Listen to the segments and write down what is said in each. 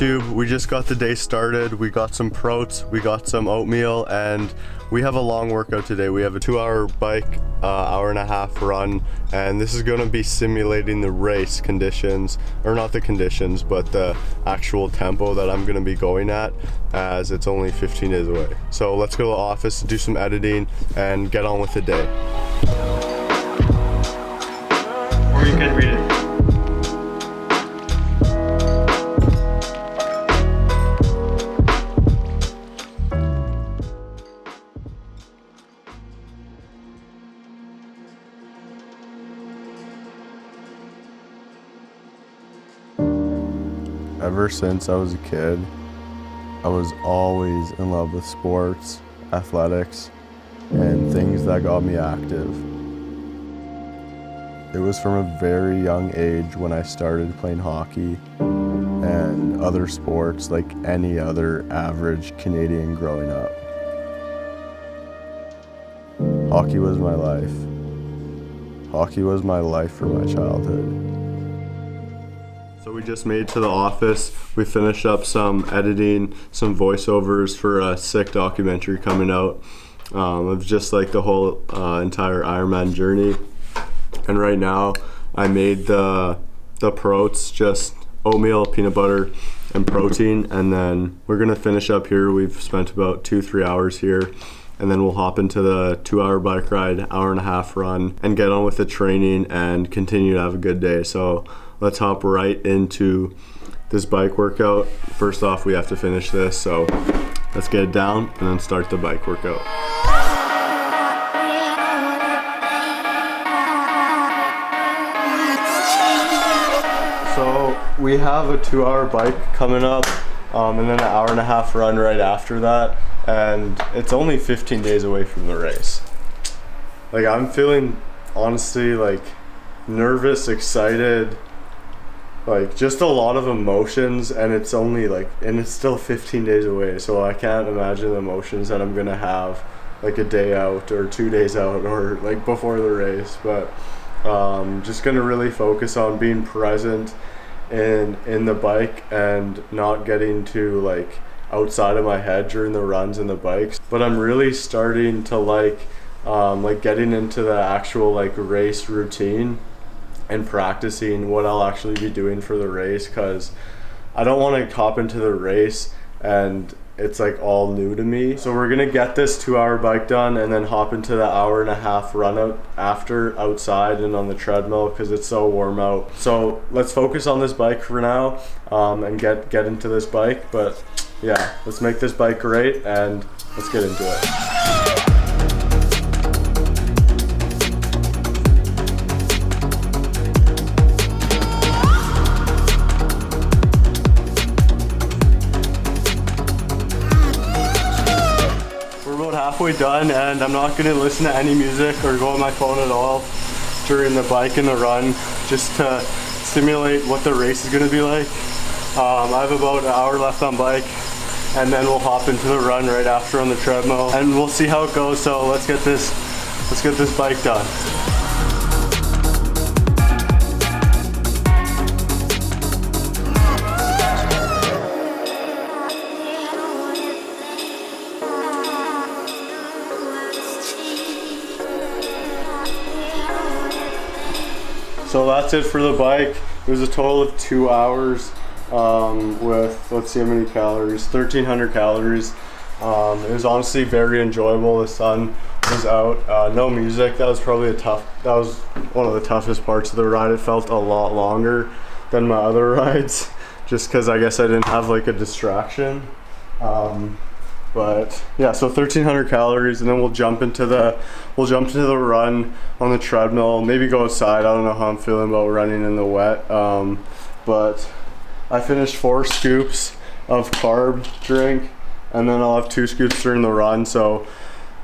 YouTube? We just got the day started. We got some protein, we got some oatmeal, and we have a long workout today. We have a 2-hour bike, hour-and-a-half run, and this is gonna be simulating the race conditions, or not the conditions, but the actual tempo that I'm gonna be going at, as it's only 15 days away. So let's go to the office, do some editing, and get on with the day. Or you can read it. Ever since I was a kid, I was always in love with sports, athletics, and things that got me active. It was from a very young age when I started playing hockey and other sports like any other average Canadian growing up. Hockey was my life. Hockey was my life for my childhood. So we just made it to the office. We finished up some editing, some voiceovers for a sick documentary coming out of just like the whole entire Ironman journey. And right now I made the protein, just oatmeal, peanut butter, and protein. And then we're gonna finish up here. We've spent about 2-3 hours here. And then we'll hop into the 2-hour bike ride, hour-and-a-half run, and get on with the training and continue to have a good day. So let's hop right into this bike workout. First off, we have to finish this, so let's get it down and then start the bike workout. So we have a 2-hour bike coming up, and then an hour-and-a-half run right after that. And it's only 15 days away from the race. Like, I'm feeling honestly like nervous, excited, like just a lot of emotions, and it's only like, and it's still 15 days away, so I can't imagine the emotions that I'm gonna have like a day out or 2 days out or like before the race. But just gonna really focus on being present in the bike and not getting too like outside of my head during the runs and the bikes. But I'm really starting to like getting into the actual like race routine and practicing what I'll actually be doing for the race, because I don't want to hop into the race and it's like all new to me. So we're gonna get this 2-hour bike done and then hop into the hour-and-a-half run out after outside and on the treadmill because it's so warm out. So let's focus on this bike for now and get into this bike. But yeah, let's make this bike great and let's get into it. We're about halfway done and I'm not gonna listen to any music or go on my phone at all during the bike and the run, just to simulate what the race is gonna be like. I have about an hour left on bike, and then we'll hop into the run right after on the treadmill, and we'll see how it goes. So let's get this bike done. So that's it for the bike. It was a total of 2 hours. With, let's see how many calories, 1,300 calories. It was honestly very enjoyable. The sun was out, no music. That was probably that was one of the toughest parts of the ride. It felt a lot longer than my other rides, just because I guess I didn't have like a distraction. But yeah, so 1,300 calories, and then we'll jump into the run on the treadmill. Maybe go outside. I don't know how I'm feeling about running in the wet, but I finished 4 scoops of carb drink, and then I'll have 2 scoops during the run. So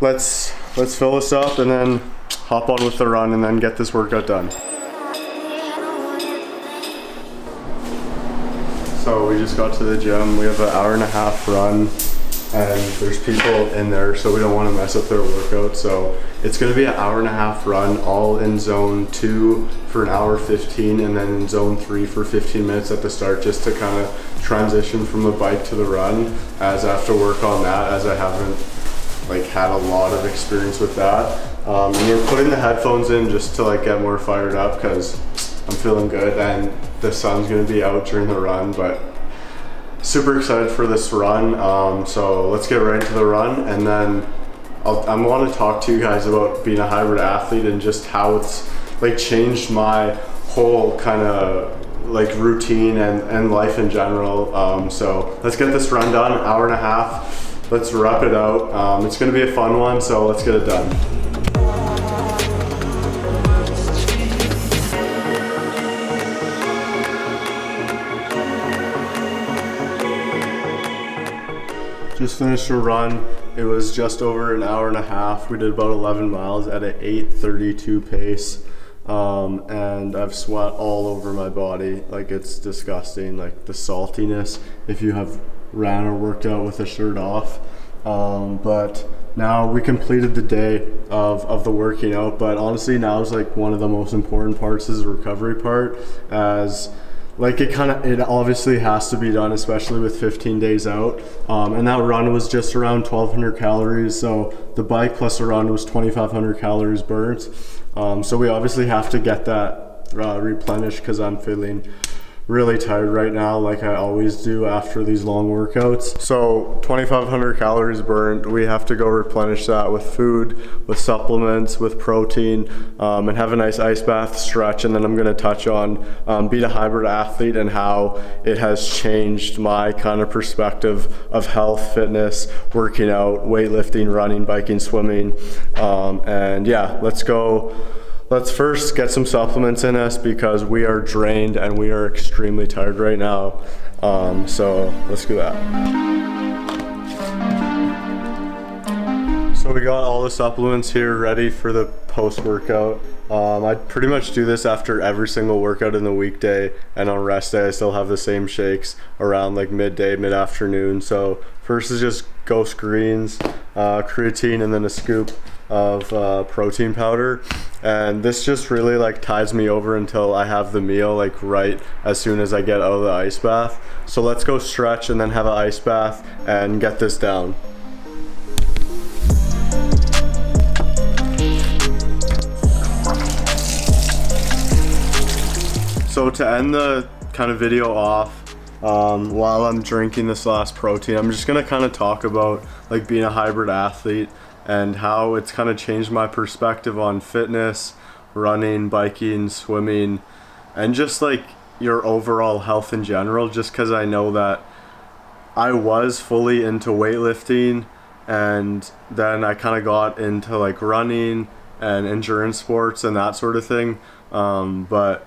let's fill this up and then hop on with the run and then get this workout done. So we just got to the gym. We have an hour-and-a-half run, and there's people in there, so we don't want to mess up their workout. So it's going to be an hour-and-a-half run, all in zone 2 for an hour 15, and then in zone 3 for 15 minutes at the start, just to kind of transition from the bike to the run, as I have to work on that, as I haven't like had a lot of experience with that. And we're putting the headphones in just to like get more fired up because I'm feeling good and the sun's gonna be out during the run, but super excited for this run. So let's get right into the run, and then I want to talk to you guys about being a hybrid athlete and just how it's like changed my whole kind of like routine and life in general. So let's get this run done, hour and a half. Let's wrap it out. It's gonna be a fun one, so let's get it done. Just finished a run. It was just over an hour and a half. We did about 11 miles at an 8:32 pace. And I've sweat all over my body. Like, it's disgusting, like the saltiness if you have ran or worked out with a shirt off. But now we completed the day of the working out, but honestly now is like one of the most important parts, is the recovery part, as like it obviously has to be done, especially with 15 days out. And that run was just around 1,200 calories. So the bike plus the run was 2,500 calories burnt. So we obviously have to get that replenished, because I'm feeling really tired right now, like I always do after these long workouts. So 2,500 calories burned. We have to go replenish that with food, with supplements, with protein, and have a nice ice bath, stretch, and then I'm gonna touch on being a hybrid athlete and how it has changed my kind of perspective of health, fitness, working out, weightlifting, running, biking, swimming. And yeah, let's go. Let's first get some supplements in us, because we are drained and we are extremely tired right now. So let's do that. So we got all the supplements here ready for the post-workout. I pretty much do this after every single workout in the weekday, and on rest day I still have the same shakes around like midday, mid-afternoon. So first is just Ghost Greens, creatine, and then a scoop of protein powder, and this just really like tides me over until I have the meal, like right as soon as I get out of the ice bath. So let's go stretch and then have an ice bath and get this down. So to end the kind of video off, while I'm drinking this last protein, I'm just gonna kind of talk about like being a hybrid athlete and how it's kind of changed my perspective on fitness, running, biking, swimming, and just like your overall health in general, just because I know that I was fully into weightlifting, and then I kind of got into like running and endurance sports and that sort of thing. But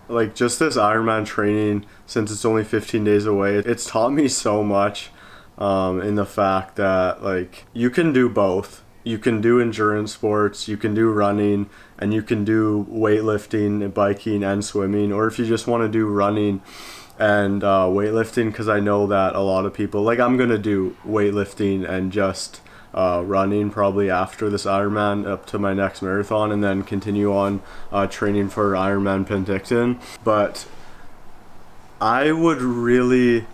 like just this Ironman training, since it's only 15 days away, it's taught me so much. In the fact that like you can do both. You can do endurance sports, you can do running, and you can do weightlifting, biking, and swimming. Or if you just want to do running and weightlifting, because I know that a lot of people, like I'm gonna do weightlifting and just running probably after this Ironman up to my next marathon, and then continue on training for Ironman Penticton. But I would really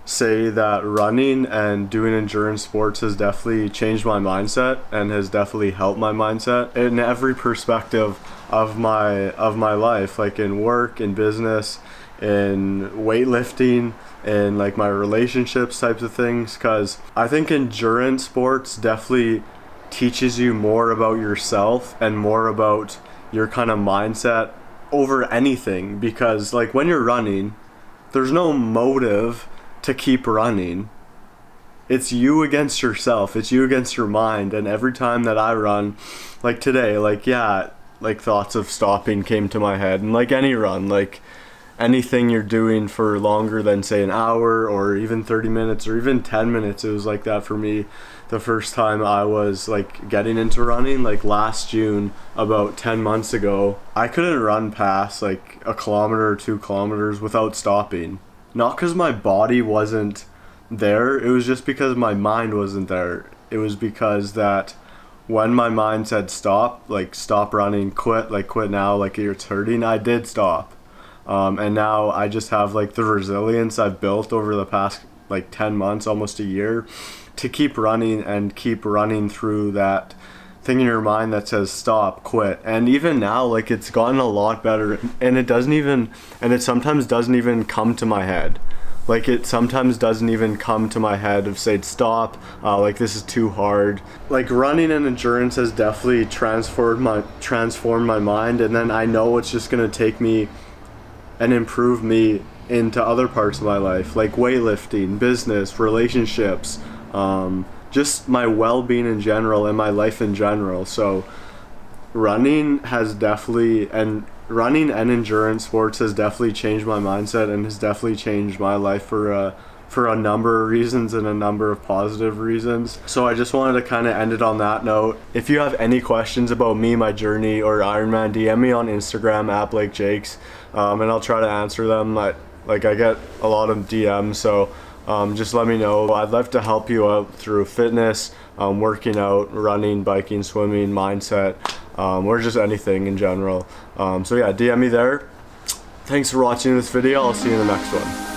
say that running and doing endurance sports has definitely changed my mindset and has definitely helped my mindset in every perspective of my life, like in work, in business, in weightlifting, in like my relationships types of things. Because I think endurance sports definitely teaches you more about yourself and more about your kind of mindset over anything, because like when you're running, there's no motive to keep running. It's you against yourself, it's you against your mind. And every time that I run, like today, like yeah, like thoughts of stopping came to my head. And like any run, like anything you're doing for longer than say an hour or even 30 minutes or even 10 minutes, it was like that for me the first time I was like getting into running. Like last June, about 10 months ago, I couldn't run past like a kilometer or 2 kilometers without stopping. Not because my body wasn't there, it was just because my mind wasn't there. It was because that when my mind said stop, like stop running, quit, like quit now, like it's hurting, I did stop. and now I just have like the resilience I've built over the past like 10 months, almost a year, to keep running and keep running through that thing in your mind that says stop, quit. And even now, like, it's gotten a lot better, and it sometimes doesn't even come to my head. Like, it sometimes doesn't even come to my head of say stop, like this is too hard. Like, running and endurance has definitely transformed my mind, and then I know it's just gonna take me and improve me into other parts of my life, like weightlifting, business, relationships, just my well-being in general and my life in general. So running and endurance sports has definitely changed my mindset and has definitely changed my life for a number of reasons and a number of positive reasons. So I just wanted to kind of end it on that note. If you have any questions about me, my journey, or Ironman, DM me on Instagram at Blake Jakes, and I'll try to answer them. I get a lot of DMs, so just let me know. I'd love to help you out through fitness, working out, running, biking, swimming, mindset, or just anything in general. So yeah, DM me there. Thanks for watching this video. I'll see you in the next one.